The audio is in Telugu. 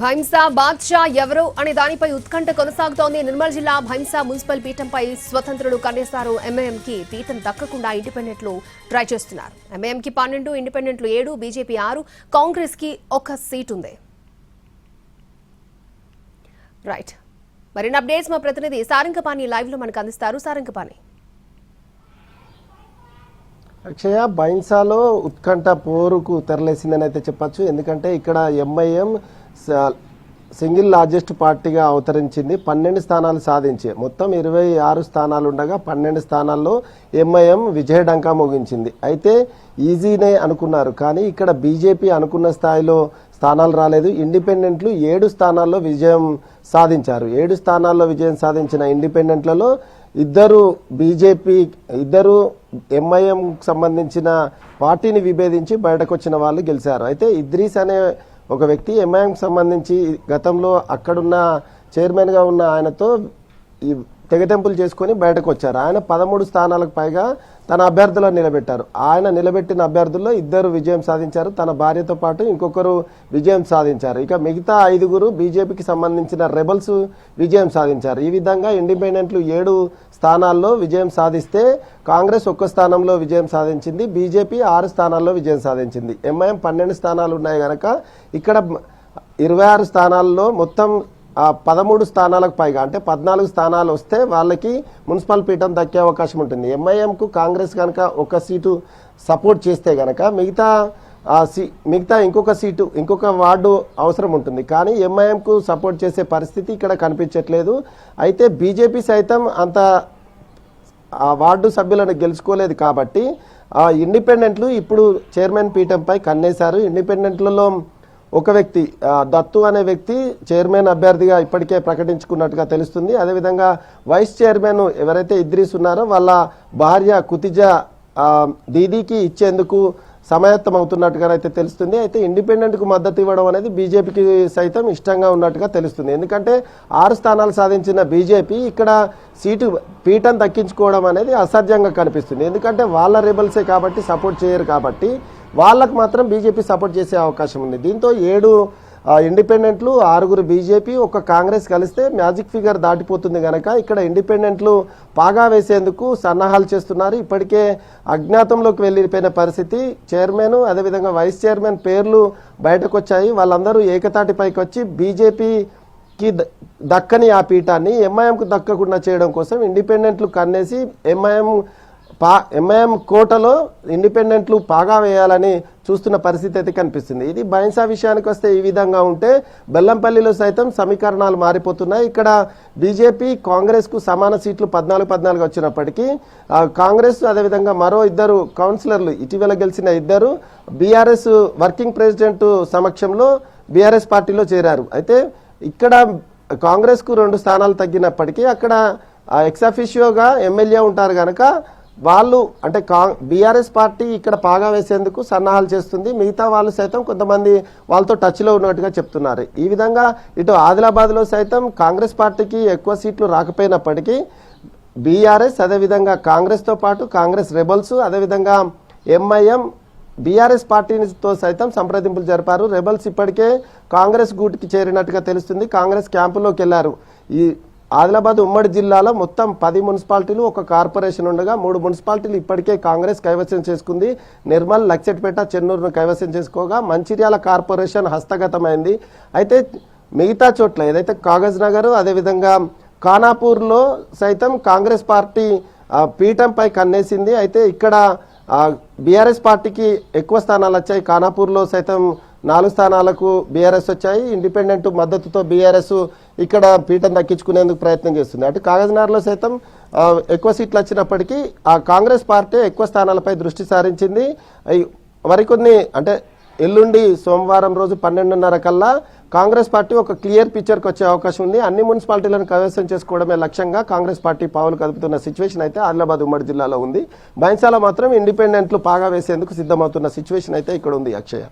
భైంసా బాద్షా ఎవరు అనే దానిపై ఉత్కంఠ కొనసాగుతోంది. నిర్మల్ జిల్లా భైంసా మున్సిపల్ పీఠంపై స్వతంత్రులు కన్నేశారు. ఎంఐఎంకి పీఠం దక్కకుండా ఇండిపెండెంట్లు ట్రై చేస్తున్నారు. ఎంఐఎంకి 12, ఇండిపెండెంట్లు 7, బీజేపీ 6, కాంగ్రెస్ కి 1 సీట్ ఉంది. రైట్, మరిన్ని అప్డేట్స్ మా ప్రతినిధి సారంగపాణి లైవ్ లో మనకు అందిస్తారు. సారంగపాణి. అక్షయ, బైన్సాలో ఉత్కంఠ పోరుకు తెరలేసిందని అయితే చెప్పచ్చు. ఎందుకంటే ఇక్కడ ఎంఐఎం సింగిల్ లార్జెస్ట్ పార్టీగా అవతరించింది. 12 స్థానాలు సాధించి మొత్తం 26 స్థానాలు ఉండగా 12 స్థానాల్లో ఎంఐఎం విజయడంకా మోగించింది. అయితే ఈజీనే అనుకున్నారు, కానీ ఇక్కడ బీజేపీ అనుకున్న స్థాయిలో స్థానాలు రాలేదు. ఇండిపెండెంట్లు 7 స్థానాల్లో విజయం సాధించారు. 7 స్థానాల్లో విజయం సాధించిన ఇండిపెండెంట్లలో ఇద్దరు బీజేపీ, ఇద్దరు ఎంఐఎం సంబంధించిన పార్టీని విభేదించి బయటకు వచ్చిన వాళ్ళు గెలిచారు. అయితే ఇద్రీస్ అనే ఒక వ్యక్తి ఎంఐఎం సంబంధించి గతంలో అక్కడున్న చైర్మన్గా ఉన్న ఆయనతో ఈ తెగతెంపులు చేసుకొని బయటకు వచ్చారు. ఆయన 13 స్థానాలకు పైగా తన అభ్యర్థులను నిలబెట్టారు. ఆయన నిలబెట్టిన అభ్యర్థుల్లో 2 విజయం సాధించారు. తన భార్యతో పాటు ఇంకొకరు విజయం సాధించారు. ఇక మిగతా 5 బీజేపీకి సంబంధించిన రెబల్స్ విజయం సాధించారు. ఈ విధంగా ఇండిపెండెంట్లు 7 స్థానాల్లో విజయం సాధిస్తే కాంగ్రెస్ 1 స్థానంలో విజయం సాధించింది. బీజేపీ 6 స్థానాల్లో విజయం సాధించింది. ఎంఐఎం 12 స్థానాలు ఉన్నాయి కనుక ఇక్కడ 26 స్థానాల్లో మొత్తం 13 స్థానాలకు పైగా అంటే 14 స్థానాలు వస్తే వాళ్ళకి మున్సిపల్ పీఠం దక్కే అవకాశం ఉంటుంది. ఎంఐఎంకు కాంగ్రెస్ కనుక 1 సీటు సపోర్ట్ చేస్తే కనుక మిగతా ఇంకొక సీటు, ఇంకొక వార్డు అవసరం ఉంటుంది. కానీ ఎంఐఎంకు సపోర్ట్ చేసే పరిస్థితి ఇక్కడ కనిపించట్లేదు. అయితే బీజేపీ సైతం అంత వార్డు సభ్యులను గెలుచుకోలేదు కాబట్టి ఇండిపెండెంట్లు ఇప్పుడు చైర్మన్ పీఠంపై కన్నేశారు. ఇండిపెండెంట్లలో ఒక వ్యక్తి, దత్తు అనే వ్యక్తి చైర్మన్ అభ్యర్థిగా ఇప్పటికే ప్రకటించుకున్నట్టుగా తెలుస్తుంది. అదేవిధంగా వైస్ చైర్మన్ ఎవరైతే ఇద్రీస్ ఉన్నారో వాళ్ళ భార్య కుతిజా దీదీకి ఇచ్చేందుకు సమాయత్తం అవుతున్నట్టుగా అయితే తెలుస్తుంది. అయితే ఇండిపెండెంట్కు మద్దతు ఇవ్వడం అనేది బీజేపీకి సైతం ఇష్టంగా ఉన్నట్టుగా తెలుస్తుంది. ఎందుకంటే 6 స్థానాలు సాధించిన బీజేపీ ఇక్కడ సీటు పీఠం దక్కించుకోవడం అనేది అసాధ్యంగా కనిపిస్తుంది. ఎందుకంటే వాళ్ళ రెబల్సే కాబట్టి సపోర్ట్ చేయరు కాబట్టి వాళ్ళకు మాత్రం బీజేపీ సపోర్ట్ చేసే అవకాశం ఉంది. దీంతో 7 ఇండిపెండెంట్లు, 6 బీజేపీ, 1 కాంగ్రెస్ కలిస్తే మ్యాజిక్ ఫిగర్ దాటిపోతుంది కనుక ఇక్కడ ఇండిపెండెంట్లు పాగా వేసేందుకు సన్నాహాలు చేస్తున్నారు. ఇప్పటికే అజ్ఞాతంలోకి వెళ్ళిపోయిన పరిస్థితి. చైర్మన్ అదేవిధంగా వైస్ చైర్మన్ పేర్లు బయటకు వచ్చాయి. వాళ్ళందరూ ఏకతాటిపైకి వచ్చి బీజేపీకి దక్కని ఆ పీఠాన్ని ఎంఐఎంకు దక్కకుండా చేయడం కోసం ఇండిపెండెంట్లు కన్నేసి ఎంఐఎం కోటలో ఇండిపెండెంట్లు పాగా వేయాలని చూస్తున్న పరిస్థితి అయితే కనిపిస్తుంది. ఇది బైన్సా విషయానికి వస్తే ఈ విధంగా ఉంటే బెల్లంపల్లిలో సైతం సమీకరణాలు మారిపోతున్నాయి. ఇక్కడ బీజేపీ కాంగ్రెస్కు సమాన సీట్లు 14 వచ్చినప్పటికీ కాంగ్రెస్ అదేవిధంగా మరో 2 కౌన్సిలర్లు ఇటీవల గెలిచిన 2 బీఆర్ఎస్ వర్కింగ్ ప్రెసిడెంట్ సమక్షంలో బీఆర్ఎస్ పార్టీలో చేరారు. అయితే ఇక్కడ కాంగ్రెస్కు 2 స్థానాలు తగ్గినప్పటికీ అక్కడ ఎక్సాఫిషియోగా ఎమ్మెల్యే ఉంటారు కనుక వాళ్ళు అంటే బీఆర్ఎస్ పార్టీ ఇక్కడ పాగా వేసేందుకు సన్నాహాలు చేస్తుంది. మిగతా వాళ్ళు సైతం కొంతమంది వాళ్ళతో టచ్లో ఉన్నట్టుగా చెప్తున్నారు. ఈ విధంగా ఇటు ఆదిలాబాద్లో సైతం కాంగ్రెస్ పార్టీకి ఎక్కువ సీట్లు రాకపోయినప్పటికీ బీఆర్ఎస్ అదేవిధంగా కాంగ్రెస్తో పాటు కాంగ్రెస్ రెబల్స్ అదేవిధంగా ఎంఐఎం బీఆర్ఎస్ పార్టీతో సైతం సంప్రదింపులు జరిపారు. రెబల్స్ ఇప్పటికే కాంగ్రెస్ గూటికి చేరినట్టుగా తెలుస్తుంది. కాంగ్రెస్ క్యాంపులోకి వెళ్లారు. ఈ ఆదిలాబాద్ ఉమ్మడి జిల్లాలో మొత్తం 10 మున్సిపాలిటీలు, 1 కార్పొరేషన్ ఉండగా 3 మున్సిపాలిటీలు ఇప్పటికే కాంగ్రెస్ కైవసం చేసుకుంది. నిర్మల్, లక్చెట్పేట, చెన్నూరును కైవసం చేసుకోగా మంచిర్యాల కార్పొరేషన్ హస్తగతమైంది. అయితే మిగతా చోట్ల ఏదైతే కాగజ్ నగర్ అదేవిధంగా ఖానాపూర్లో సైతం కాంగ్రెస్ పార్టీ పీఠంపై కన్నేసింది. అయితే ఇక్కడ బీఆర్ఎస్ పార్టీకి ఎక్కువ స్థానాలు వచ్చాయి. ఖానాపూర్లో సైతం 4 స్థానాలకు బీఆర్ఎస్ వచ్చాయి. ఇండిపెండెంట్ మద్దతుతో బీఆర్ఎస్ ఇక్కడ పీఠం దక్కించుకునేందుకు ప్రయత్నం చేస్తుంది. అటు కాగజ్నగర్లో సైతం ఎక్కువ సీట్లు వచ్చినప్పటికీ ఆ కాంగ్రెస్ పార్టీ ఎక్కువ స్థానాలపై దృష్టి సారించింది. మరికొన్ని అంటే ఎల్లుండి సోమవారం రోజు 12:30 కల్లా కాంగ్రెస్ పార్టీ ఒక క్లియర్ పిక్చర్కి వచ్చే అవకాశం ఉంది. అన్ని మున్సిపాలిటీలను కైవసం చేసుకోవడమే లక్ష్యంగా కాంగ్రెస్ పార్టీ పావులు కదుపుతున్న సిచ్యువేషన్ అయితే ఆదిలాబాద్ ఉమ్మడి జిల్లాలో ఉంది. బైన్సాలో మాత్రం ఇండిపెండెంట్లు పాగా వేసేందుకు సిద్ధమవుతున్న సిచ్యువేషన్ అయితే ఇక్కడ ఉంది. అక్షయ.